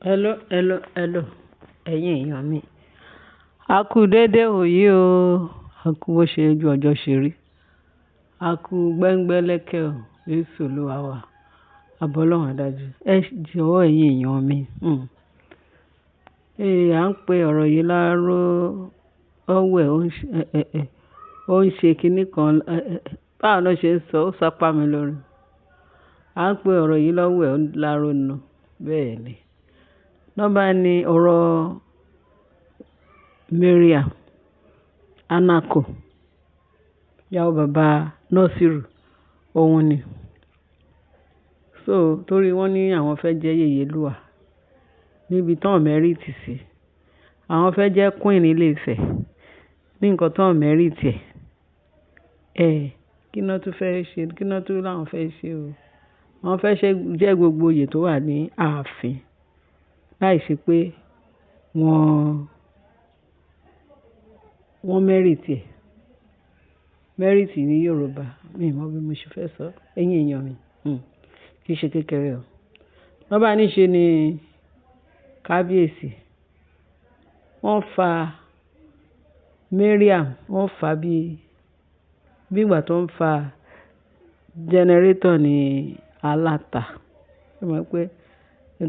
Hello, ẹ̀yin èèyàn mi. A kú dédé òyí o. A kú bó ṣe ojú ọjọ́ ṣe rí. A kú gbẹ́ngbẹ́lẹ́kẹ́ o. Jésù Olúwa wa. Abọ́lọ́run adájú. Ẹ jọ̀wọ́ ẹ̀yin èèyàn mi. À ń pe ọ̀rọ̀ yìí láró ọ̀wẹ̀ ó ń ṣe kinní kan. Báwo ló ṣe ń sọ? Ó sápá mi lórí. À ń pe ọ̀rọ̀ yìí lọ́wẹ̀ ó láró nù. Bẹ́ẹ̀ ni. Nọ́mbà ni ọ̀rọ̀ Mariam Anako, ìyàwó bàbá Nasiru, òun ni. So torí wọ́n ní àwọn fẹ́ jẹ́ Yèyélúwà níbi tán mẹ́rìtì sí. Àwọn fẹ́ jẹ́ Queen Ilé Ifẹ̀ ní nǹkan tán mẹ́rìtì ẹ̀. Kí náà tún fẹ́ ṣe? Kí náà tún láwọn fẹ́ ṣe o? Àwọn fẹ́ jẹ́ gbogbo oyè tó wà ní ààfin láì ṣe pé wọ́n mẹ́rìtì ẹ̀. Mẹ́rìtì ní Yorùbá. Mi ò mọ̀ bí mo ṣe fẹ́ sọ. Ẹ̀yin èèyàn mi. Kì í ṣe kékeré o. Nọ́mbà níṣe ni kábíyèsí. Wọ́n fa Mariam, wọ́n fa bí ìgbà tó ń fa jẹnẹrétọ̀ ní aláta. Ẹ mọ̀ pé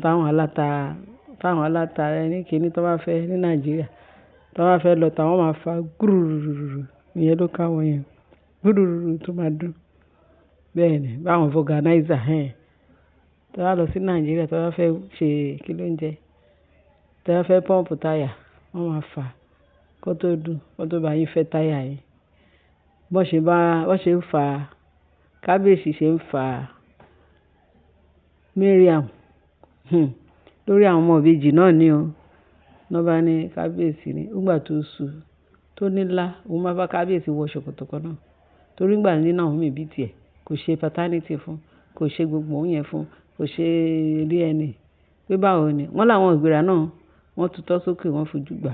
táwọn aláta ẹni kìíní tó bá fẹ́ ní Nàìjíríà tó bá fẹ́ lọ táwọn máa fa gúrúrúrú. Ìyẹn ló káwọn yẹn. Gúrúrúrú tó máa dún. Bẹ́ẹ̀ ni, báwọn organizer tó bá lọ sí Nàìjíríà tó bá fẹ́ ṣe kí ló ń jẹ, tó bá fẹ́ pọ́ǹpù táyà, wọ́n máa fà kó tó dùn, kó tó bá yín fẹ́ táyà yín. Bọ́n ṣe ń fa kábíyèsí ṣe ń fa Mariam lórí àwọn ọmọ ìbejì náà ni o. Nọ́mbà ní kábíyèsí ni. Nígbà tó sùn tó nílá, òun máa bá kábíyèsí wọ ṣòkòtò kan náà. Torí nígbà ní Naomi bí tiẹ̀ kò ṣe paternity fún, kò ṣe gbogbo òun yẹn fún, kò ṣe DNA. Pé báwo ni? Wọ́n láwọn ìgbéra náà wọ́n tutọ́ sókè wọ́n fojú gbà.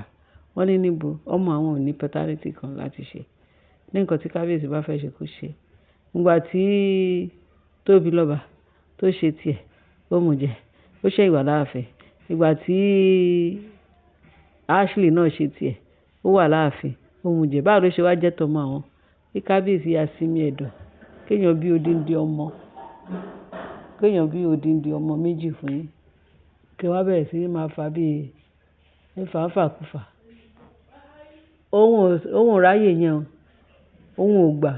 Wọ́n ní níbo ọmọ àwọn ò ní paternity kan láti ṣe. Ní nǹkan tí kábíyèsí bá fẹ́ ṣe kó ṣe. Nígbà tí Tóbilọ́ba tó ṣe tiẹ̀, ó mú jẹ, ó ṣe ìwà láàfin. Ìgbà tí Ashley náà ṣe tiẹ̀, ó wà láàfin, ó mú jẹ. Báwo ló ṣe wá jẹ́ tọmọ àwọn? Kí kábíyèsí ya sinmi ẹ̀dọ̀. Kéèyàn bí odindi ọmọ méjì fún yín. Kí wọ́n bẹ̀rẹ̀ sí ní máa fà bí fàáfàkúfà. Òun ò ráyè yẹn o. Òun ò gbà.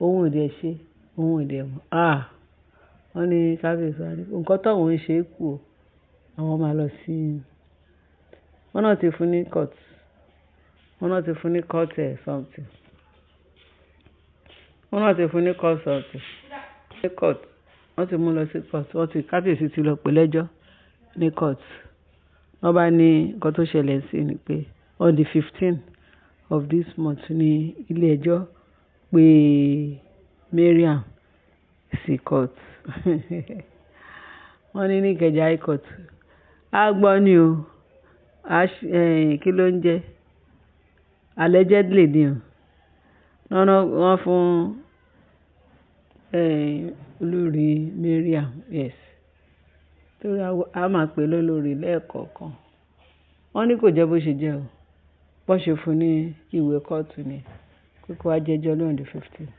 Òun ò dẹ̀ ṣe. Òun ò dẹ̀ mọ̀. Wọ́n ní kábíyèsí wá ní nǹkan tóun ń ṣe kù o. Àwọn máa lọ sí wọ́n náà ti fún ní court. Wọ́n náà ti fún ní court something. Wọ́n náà ti fún ní court something. Wọ́n ti mú lọ sí court. Kábíyèsí ti lọ pè lẹ́jọ́ ní court. Wọ́n bá ní nǹkan tó ṣẹlẹ̀ sí ni pé on the 15th of this month ní ilé ẹjọ́ pé Mariam sí court. Wọ́n ní Ìkẹjà high court. A gbọ́ ni o. Kí ló ń jẹ́? Allegedly ni o. Wọ́n fún olórí Mariam, yes. Torí a máa pè lólórí lẹ́ẹ̀kọ̀ọ̀kan. Wọ́n ní kò jẹ́ bó ṣe jẹ́ o. Bọ́n ṣe fún ní ìwé kóòtù ni. Kó wá jẹ́jọ́ lọ́n the 15th.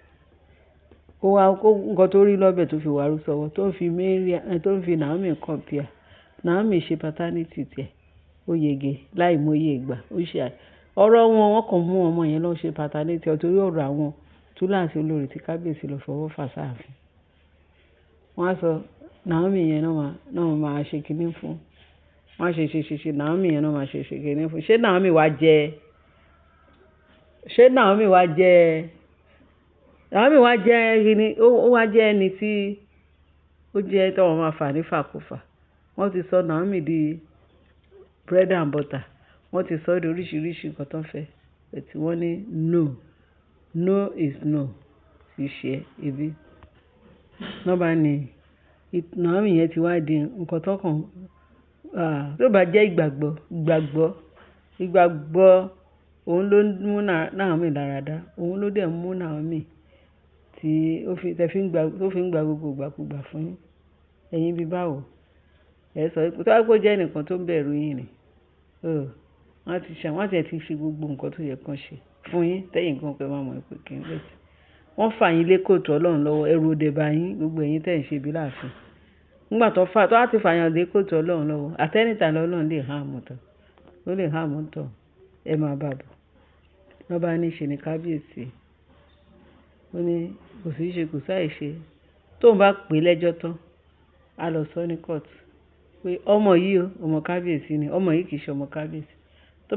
Nǹkan tó rí lọ́bẹ̀ tó fi wàrú sọ́wọ́ tó ń fi Naomi compare. Naomi ṣe paternity tiẹ̀. Ó yege láì mọye ìgbà. Ó ṣe ọ̀rọ̀ wọn kàn mú ọmọ yẹn lọ ṣe paternity torí ọ̀rọ̀ àwọn túláàsì olórí tí kábíyèsí lọ fọwọ́ fà sáàfin. Wọ́n á sọ Naomi yẹn náà máa ṣe kinní fún. Wọ́n á ṣe Naomi yẹn náà máa ṣe kinní fún. Ṣé Naomi wá jẹ́ kinní? Ó wá jẹ́ ẹni tí ó jẹ́ tí wọ́n máa fà ní fàkúfà. Wọ́n ti sọ Naomi di bread and butter. Wọ́n ti sọ di oríṣiríṣi nǹkan tó ń fẹ́. Ẹ̀tì wọ́n ní no is no. Kì í ṣe ibi. Nọ́mbà ni Naomi yẹn ti wá di nǹkan tó kàn. Tó bá jẹ́ ìgbàgbọ́ òun ló mú Naomi láradá. Òun ló dẹ̀ mú Naomi tó fi ń gba gbogbo ìgbàkúgbà fún yín. Ẹ̀yin bí báwo? ẹ sọ pé tó bá gbọ́ jẹ́ ẹnìkan tó ń bẹ̀rù yín ni wọ́n ti fi gbogbo nǹkan tó yẹ kán ṣe fún yín tẹ́yìn gan pé máa mọ̀ pé kí n lẹ́tì wọ́n fà yín lé kóòtù ọlọ́run lọ́wọ́ ẹrù òde bá yín gbogbo ẹ̀yin tẹ̀ ń ṣe bí láàfin nígbà tó wá ti fàyàn lé kóòtù ọlọ́run lọ́wọ́ àtẹ́nìtà lọ́lọ́run lè hàn mọ́ tán ó lè hàn mọ́ tán ẹ máa bà bọ̀ wọ́n bá ní ṣe ní kábíyèsí ó ní kò sí ṣe kò sáì ṣe tóun bá pè lẹ́jọ́ tán á lọ sọ ní kóòtù pé ọmọ yìí ọmọ kábíyèsí ni ọmọ yìí kì í ṣe ọmọ kábíyèsí tó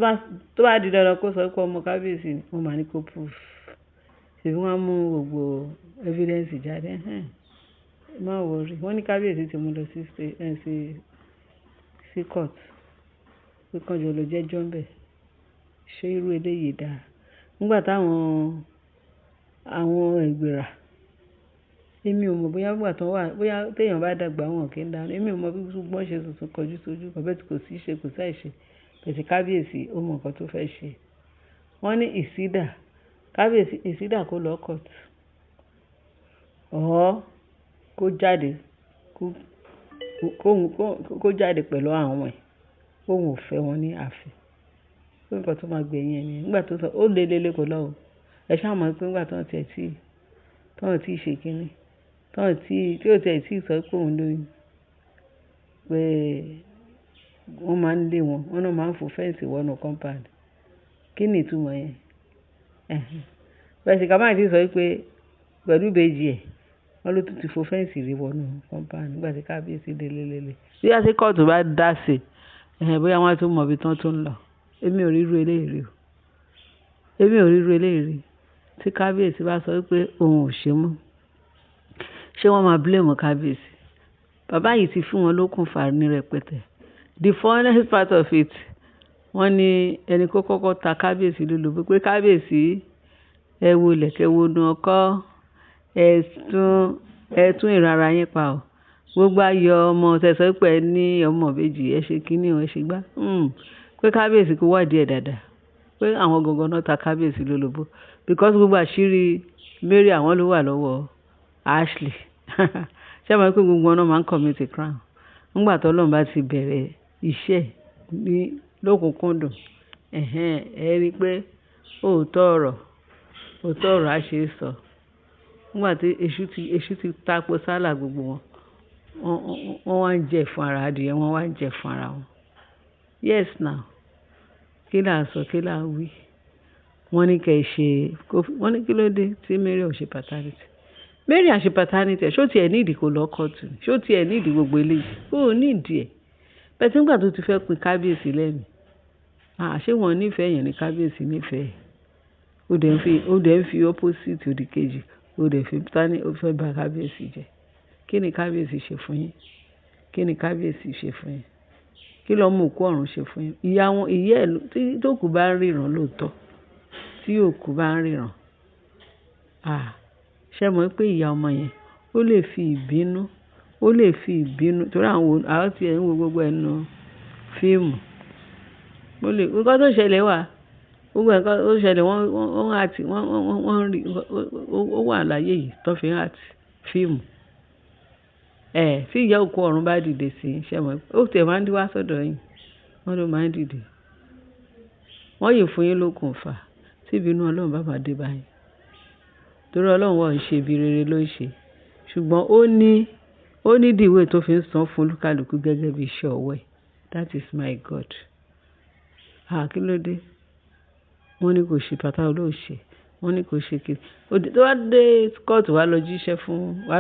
bá di dandan kó sọ pé ọmọ kábíyèsí ni wọ́n máa ní kó proof ṣèbí wọ́n á mú gbogbo evidence jáde má wọrí wọ́n ní kábíyèsí ti mú lọ sí court pé kànjọ ló jẹ́jọ́ ń bẹ̀ ṣé irú eléyìí dáa nígbà táwọn ẹgbẹ̀rà èmi ò mọ̀ bóyá nígbà tó wà bóyá téèyàn bá dàgbà wọn kì í dáná èmi ò mọ̀ bí gbọ́n ṣe tuntun kọjú sójú kan bẹ́ẹ̀ tí kò sí ṣe kò sáì ṣe pèsè kábíyèsí ó mọ nǹkan tó fẹ́ ṣe wọ́n ní kábíyèsí ìsídà kó lọ court kó jáde kó jáde pẹ̀lú àwọn ẹ̀ òun ò fẹ́ wọn ní ààfin pé nǹkan tó máa gbẹ̀yìn ẹ̀ nìyẹn nígbà tó sọ ó lé kò lọ́wọ́ ẹ ṣáà mọ̀ pé nígbà tọ́wọ́n tí ì ṣe kínní tí ò tẹ̀ tí ì sọ pé òun lóyún pé wọ́n máa ń lé wọn náà máa ń fò fẹ́ǹsì wọnú compound kí ni ìtumọ̀ yẹn bẹ́ẹ̀ sì ká máa ti sọ pé pẹ̀lú ìbejì ẹ̀ wọ́n ló tún ti fò fẹ́ǹsì rí wọnú compound nígbà tí kábíyèsí dé lélẹ́lẹ́ bí wọ́n ti kóòtù bá dá sí bóyá wọ́n á tún mọ̀ ibi tán tó ń lọ èmi ò ríru eléyìí rí tí kábíyèsí bá sọ pé òun ò ṣe mọ́ ṣé wọ́n máa blame kábíyèsí bàbá yìí ti fún wọn lókun fà ní rẹpẹtẹ the funnest part of it wọ́n ní ẹni kó kọ́kọ́ ta kábíyèsí lólobó pé kábíyèsí ẹ wo lẹ̀kẹ́ wo nu ọkọ́ ẹ tún ìrara yín pa ọ́ gbogbo ayọ̀ ọmọ tẹ̀sán pé ẹ ní ọmọ méjì ẹ ṣe kínní ẹ ṣe gbá pé kábíyèsí kó wádìí ẹ̀ dáadáa pé àwọn gangan náà ta kábíyèsí lólobó because gbogbo àṣírí Mary àwọn ló wà lọ́wọ́ Ashley ṣé àwọn pé gbogbo ọ̀nà máa ń commit a crime nígbà tó Ọlọ́run bá ti bẹ̀rẹ̀ iṣẹ́ ní lókùnkúndùn ẹ rí i pé òótọ́ ọ̀rọ̀ á ṣe é sọ nígbà tí èṣù ti tapo sálà gbogbo wọ́n wá ń jẹ fún ara adìyẹ wọ́n wá ń jẹ fún ara wọn yes now kí là ń sọ kí là ń wí wọ́n ní kẹ́ ẹ ṣe wọ́n ní kí ló dé tí Mary ò ṣe paternity Mary àṣe paternity ẹ̀ ṣó tiẹ̀ nídìí kó lọ kóòtù ni ṣó tiẹ̀ nídìí gbogbo eléyìí ó nídìí ẹ̀ bẹ́ẹ̀ tí nígbà tó ti fẹ́ pin kábíyèsí lẹ́mìí ṣé wọn nífẹ̀ẹ́ yẹn ní kábíyèsí nífẹ̀ẹ́ ó dẹ̀ ń fi opposite òdì kejì ó dẹ̀ fi tání ó fẹ́ bà kábíyèsí jẹ́ kí ni kábíyèsí ṣe fún yín kí ni kábíyèsí ṣe fún yín kí ló mú òkú ọ̀run ṣe fún yín ìyá ẹ̀ tí òkú bá ń ríran lóòótọ́ tí òkú bá ń ríran ṣe mọ̀ pé ìyá ọmọ yẹn ó lè fi ìbínú torí àwọn tí ẹ̀ ń wo gbogbo ẹnu fíìmù nǹkan tó ṣẹlẹ̀ wà gbogbo nǹkan tó ṣẹlẹ̀ wọ́n rí ó wà láyé yìí tó fi hàn fíìmù tí ìyá òkú ọ̀run bá dìde sí ṣe mọ̀ ó tẹ̀ máa ń dí wá sọ́dọ̀ yìí wọ́n ló máa ń dìde wọ́n yìí fún yín lókun fà tí ìbínú Ọlọ́run bá máa dé báyìí torí Ọlọ́run wọ́n ń ṣe ibi rere ló ń ṣe ṣùgbọ́n ó ní dìwé tó fi ń san fún olúkálùkù gẹ́gẹ́ bí iṣẹ́ ọwọ́ ẹ̀ that is my God kí ló dé wọ́n ní kò ṣe pátá olóòṣè wọ́n ní kò ṣe kiri tó wá dé kóòtù wá lọ jíṣẹ́ fún wá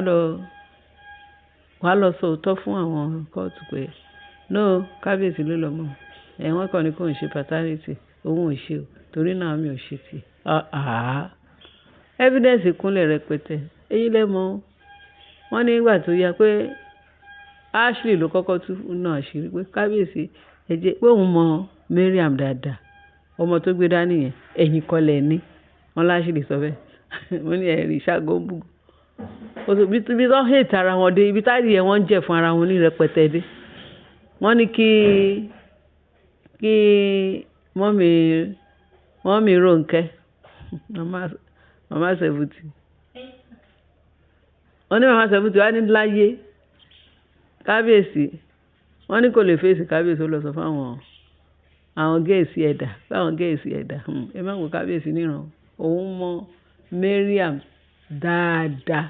lọ sọ òótọ́ fún àwọn kóòtù pé no kábíyèsí ló lọ́mọ wọ́n kàn ní kò ń ṣe paternity òun ò ṣe o torí náà mi ò ṣe tì evidence kúnlẹ̀ rẹpẹtẹ èyí lẹ́mọ̀ wọ́n ní ìgbà tó yá pé Ashley ló kọ́kọ́ tún náà ṣe pé kábíyèsí ẹ̀jẹ̀ pé òun mọ Mariam dáadáa ọmọ tó gbé dání yẹn ẹ̀yìn kọlẹ̀ ní wọn láṣìírí sọ bẹ́ẹ̀ wọ́n ní ẹ̀rí ṣàgọ́bù ibi tó hate ara wọn dé ibi táyì yẹn wọ́n ń jẹ̀ fún ara wọn ní rẹpẹtẹ dé wọ́n ní kí mọ́mì Rónkẹ́ mama 70 wọ́n ní mama 70 wá ní láyé kábíyèsí wọ́n ní kò lè fèsì kábíyèsí ó lọ sọ fáwọn àwọn gẹ̀ẹ́sì ẹ̀dá fáwọn gẹ̀ẹ́sì ẹ̀dá ẹ má wo kábíyèsí níran òun mọ Mariam dáadáa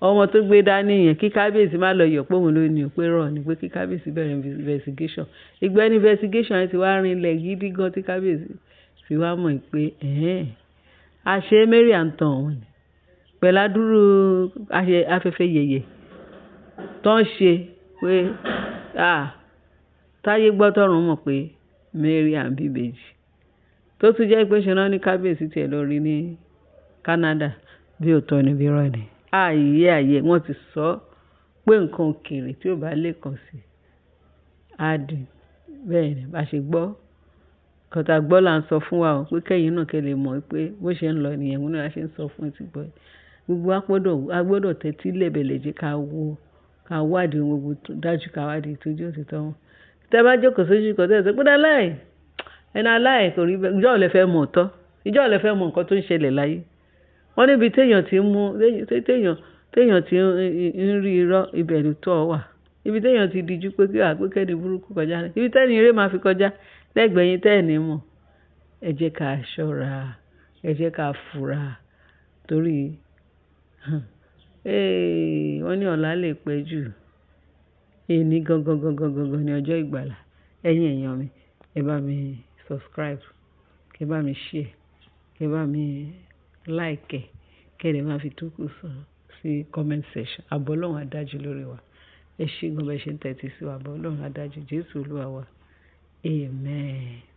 ọmọ tó gbé dání yẹn kí kábíyèsí má lọ yọ̀ pé òun ló ní òpé rọ̀ ni pé kí kábíyèsí bẹ̀rẹ̀ investigation ìgbà investigation yẹn ti wá rinlẹ̀ gidi gan tí kábíyèsí fi wá mọ̀ pé àṣé Mariam tàn òun ni pẹ̀lú àdúrú afẹ́fẹ́ yẹ̀yẹ̀ tó ń ṣe pé táyé gbọ́ tọ̀run mọ̀ pé Mariam bíbèjì tó tún jẹ́ pé ṣe náà ní kábíyèsí tiẹ̀ lọ rí ní Canada bí òótọ́ ni bí rọ́ ni ààyè wọ́n ti sọ pé nǹkan òkèèrè tí ò bá lè kàn sí àdì bẹ́ẹ̀ ni bá ṣe gbọ́ kọ̀tà gbọ́ là ń sọ fún wa pé kẹ́yìn náà kẹ́ lè mọ̀ pé bó ṣe ń lọ nìyẹn múnú la ṣe ń sọ fún ẹ ti gbọ́ gbogbo a gbọ́dọ̀ tẹ́tí lẹ̀bẹ̀lẹ̀ jẹ́ ká wádìí ohun gbogbo tó dájú ká wádìí ìtọ́jú òtítọ́ wọn tẹ́ bá jókòó sójú kan tẹ́ sọ pé dáláì ẹni aláì kò rí bẹ́ẹ̀ ìjọ́ ọ̀lẹ́ fẹ́ mọ̀ ọ̀tọ́ ìjọ́ ọ̀lẹ́ fẹ́ mọ̀ nǹkan tó ń ṣẹlẹ̀ láyé wọ́n níbi téèyàn ti ń rí irọ́ ibẹ̀ ló tọ́ wà ibi téèyàn ti dijú pé kí àpékẹ́ni burúkú kọjá ibi tẹ́ni eré máa fi kọjá lẹ́gbẹ̀ẹ́ yín tẹ́ẹ̀ní mọ̀ ẹ jẹ́ ká ṣọ́ra ẹ jẹ́ ká fura torí wọ́n ní ọ̀la lè pẹ́ jù èní gangan ní ọjọ́ ìgbàlà ẹ̀yin èèyàn mi ẹ bá mi subscribe kẹ bá mi share kẹ bá mi like kẹ lè máa fi túkù sọ sí comment section àbọ̀ Ọlọ́run adájú lórí wa ẹ ṣé gan bẹ́ẹ̀ ṣe ń tẹ́tí sí wa àbọ̀ Ọlọ́run adájú Jésù Olúwa wa amen.